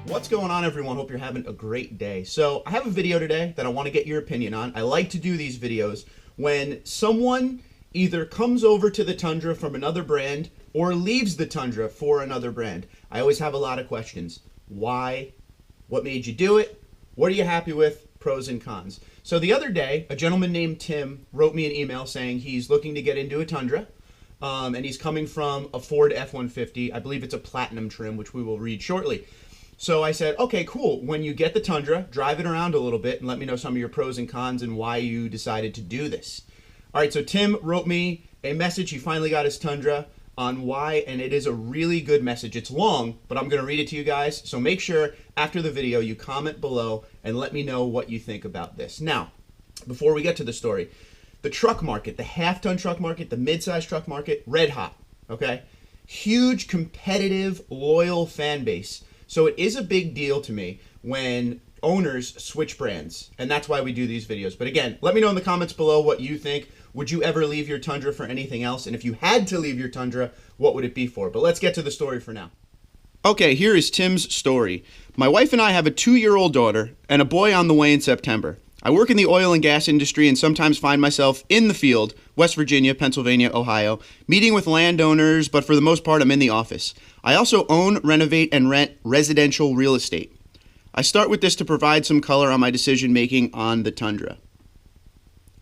What's going on, everyone? Hope you're having a great day. So I have a video today that I want to get your opinion on. I like to do these videos when someone either comes over to the Tundra from another brand or leaves the Tundra for another brand. I always have a lot of questions. Why? What made you do it? What are you happy with? Pros and cons. So the other day, a gentleman named Tim wrote me an email saying he's looking to get into a Tundra. And he's coming from a Ford F-150. I believe it's a platinum trim, which we will read shortly. So I said, okay, cool. When you get the Tundra, drive it around a little bit and let me know some of your pros and cons and why you decided to do this. All right, so Tim wrote me a message. He finally got his Tundra on why, and it is a really good message. It's long, but I'm going to read it to you guys. So make sure after the video you comment below and let me know what you think about this. Now, before we get to the story, the truck market, the half-ton truck market, the mid-size truck market, red hot, okay? Huge, competitive, loyal fan base. So it is a big deal to me when owners switch brands, and that's why we do these videos. But again, let me know in the comments below what you think. Would you ever leave your Tundra for anything else? And if you had to leave your Tundra, what would it be for? But let's get to the story for now. Okay, here is Tim's story. My wife and I have a 2-year-old daughter and a boy on the way in September. I work in the oil and gas industry and sometimes find myself in the field, West Virginia, Pennsylvania, Ohio, meeting with landowners, but for the most part I'm in the office. I also own, renovate, and rent residential real estate. I start with this to provide some color on my decision making on the Tundra.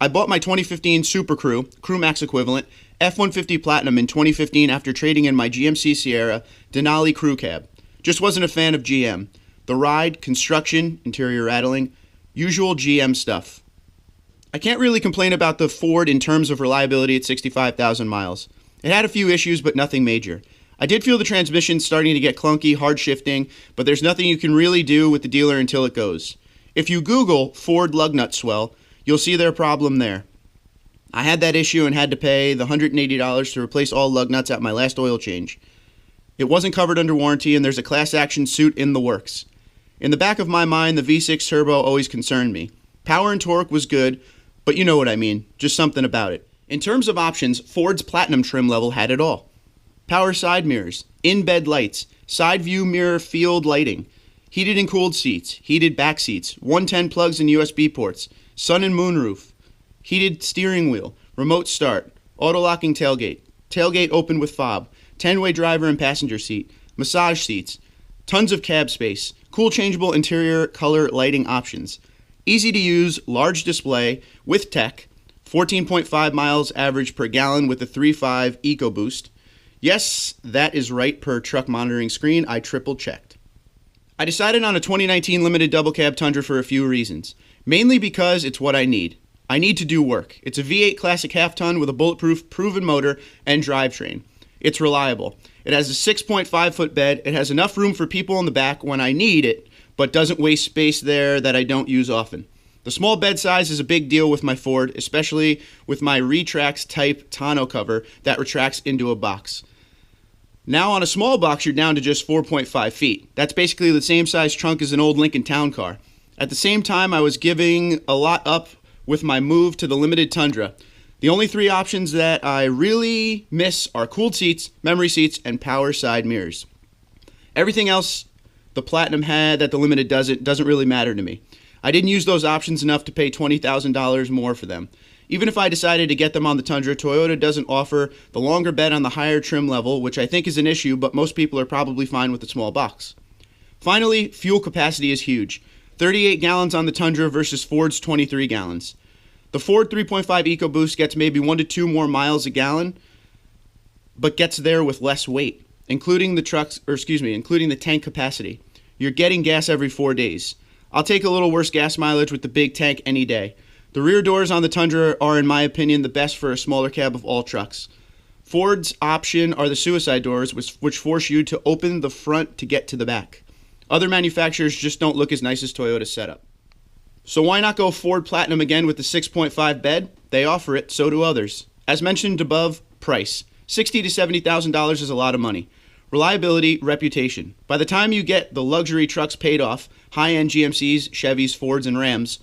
I bought my 2015 Super Crew Max equivalent, F-150 Platinum in 2015 after trading in my GMC Sierra Denali Crew Cab. Just wasn't a fan of GM. The ride, construction, interior rattling, usual GM stuff. I can't really complain about the Ford in terms of reliability at 65,000 miles. It had a few issues, but nothing major. I did feel the transmission starting to get clunky, hard shifting, but there's nothing you can really do with the dealer until it goes. If you Google Ford lug nut swell, you'll see their problem there. I had that issue and had to pay the $180 to replace all lug nuts at my last oil change. It wasn't covered under warranty, and there's a class action suit in the works. In the back of my mind, the V6 turbo always concerned me. Power and torque was good, but you know what I mean, just something about it. In terms of options, Ford's Platinum trim level had it all. Power side mirrors, in-bed lights, side view mirror field lighting, heated and cooled seats, heated back seats, 110 plugs and USB ports, sun and moon roof, heated steering wheel, remote start, auto-locking tailgate, tailgate open with fob, 10-way driver and passenger seat, massage seats, tons of cab space, cool changeable interior color lighting options, easy to use, large display with tech, 14.5 miles average per gallon with a 3.5 EcoBoost. Yes, that is right per truck monitoring screen. I triple checked. I decided on a 2019 limited double cab Tundra for a few reasons. Mainly because it's what I need. I need to do work. It's a V8 classic half ton with a bulletproof proven motor and drivetrain. It's reliable. It has a 6.5 foot bed. It has enough room for people in the back when I need it, but doesn't waste space there that I don't use often. The small bed size is a big deal with my Ford, especially with my Retrax type tonneau cover that retracts into a box. Now on a small box, you're down to just 4.5 feet. That's basically the same size trunk as an old Lincoln Town Car. At the same time, I was giving a lot up with my move to the limited Tundra. The only 3 options that I really miss are cooled seats, memory seats, and power side mirrors. Everything else the Platinum had that the Limited doesn't really matter to me. I didn't use those options enough to pay $20,000 more for them. Even if I decided to get them on the Tundra, Toyota doesn't offer the longer bed on the higher trim level, which I think is an issue, but most people are probably fine with the small box. Finally, fuel capacity is huge. 38 gallons on the Tundra versus Ford's 23 gallons. The Ford 3.5 EcoBoost gets maybe 1 to 2 more miles a gallon, but gets there with less weight, including the tank capacity. You're getting gas every 4 days. I'll take a little worse gas mileage with the big tank any day. The rear doors on the Tundra are, in my opinion, the best for a smaller cab of all trucks. Ford's option are the suicide doors, which force you to open the front to get to the back. Other manufacturers just don't look as nice as Toyota's setup. So why not go Ford Platinum again with the 6.5 bed? They offer it, so do others. As mentioned above, price. $60,000 to $70,000 is a lot of money. Reliability, reputation. By the time you get the luxury trucks paid off, high-end GMCs, Chevys, Fords, and Rams,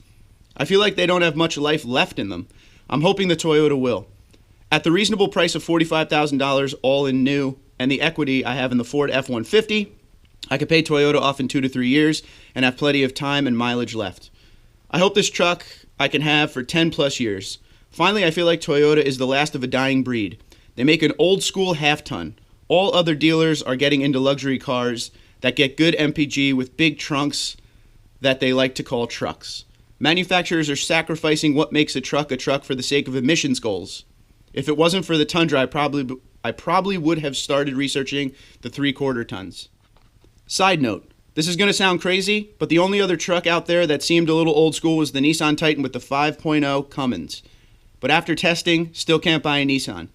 I feel like they don't have much life left in them. I'm hoping the Toyota will. At the reasonable price of $45,000 all in new and the equity I have in the Ford F-150, I could pay Toyota off in 2 to 3 years and have plenty of time and mileage left. I hope this truck I can have for 10 plus years. Finally, I feel like Toyota is the last of a dying breed. They make an old school half-ton. All other dealers are getting into luxury cars that get good MPG with big trunks that they like to call trucks. Manufacturers are sacrificing what makes a truck for the sake of emissions goals. If it wasn't for the Tundra, I probably would have started researching the 3/4 tons. Side note, this is going to sound crazy, but the only other truck out there that seemed a little old school was the Nissan Titan with the 5.0 Cummins. But after testing, still can't buy a Nissan.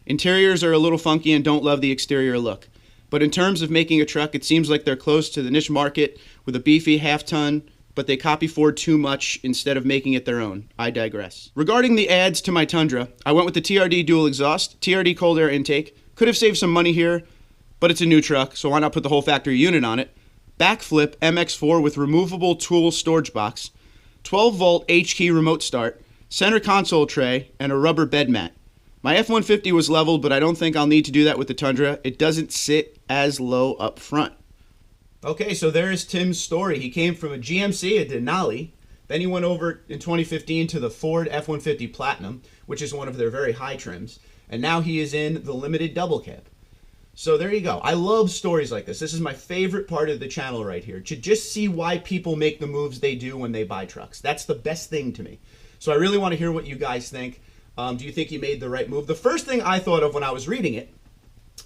Interiors are a little funky and don't love the exterior look. But in terms of making a truck, it seems like they're close to the niche market with a beefy half-ton, but they copy Ford too much instead of making it their own. I digress. Regarding the adds to my Tundra, I went with the TRD dual exhaust, TRD cold air intake. Could have saved some money here, but it's a new truck, so why not put the whole factory unit on it? Backflip MX4 with removable tool storage box, 12-volt H-key remote start, center console tray, and a rubber bed mat. My F-150 was leveled, but I don't think I'll need to do that with the Tundra. It doesn't sit as low up front. Okay, so there's Tim's story. He came from a GMC, a Denali. Then he went over in 2015 to the Ford F-150 Platinum, which is one of their very high trims. And now he is in the limited double cab. So there you go. I love stories like this. This is my favorite part of the channel right here, to just see why people make the moves they do when they buy trucks. That's the best thing to me. So I really want to hear what you guys think. Do you think he made the right move? The first thing I thought of when I was reading it,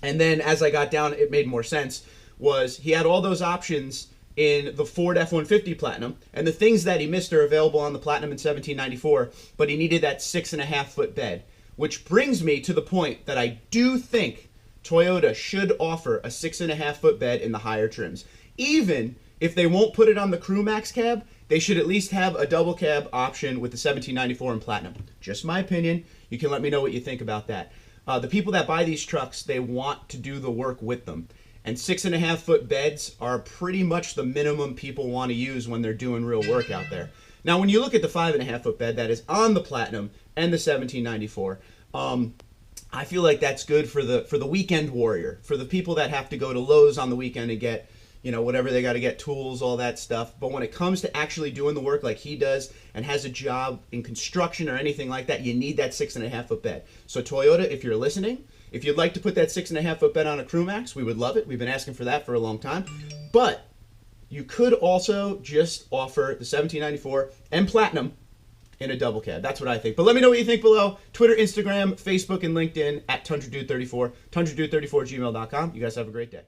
and then as I got down, it made more sense, was he had all those options in the Ford F-150 Platinum, and the things that he missed are available on the Platinum in 1794, but he needed that 6.5-foot bed, which brings me to the point that I do think Toyota should offer a 6.5-foot bed in the higher trims. Even if they won't put it on the Crew Max cab, they should at least have a double cab option with the 1794 and Platinum. Just my opinion. You can let me know what you think about that. The people that buy these trucks, they want to do the work with them. And 6.5-foot beds are pretty much the minimum people want to use when they're doing real work out there. Now, when you look at the 5.5-foot bed that is on the Platinum and the 1794, I feel like that's good for the weekend warrior, for the people that have to go to Lowe's on the weekend and get, you know, whatever they got to get, tools, all that stuff. But when it comes to actually doing the work like he does and has a job in construction or anything like that, you need that 6.5-foot bed. So Toyota, if you're listening, if you'd like to put that 6.5-foot bed on a Crew Max, we would love it. We've been asking for that for a long time. But you could also just offer the 1794 and Platinum in a double cab. That's what I think. But let me know what you think below. Twitter, Instagram, Facebook, and LinkedIn at TundraDude34, TundraDude34@gmail.com. You guys have a great day.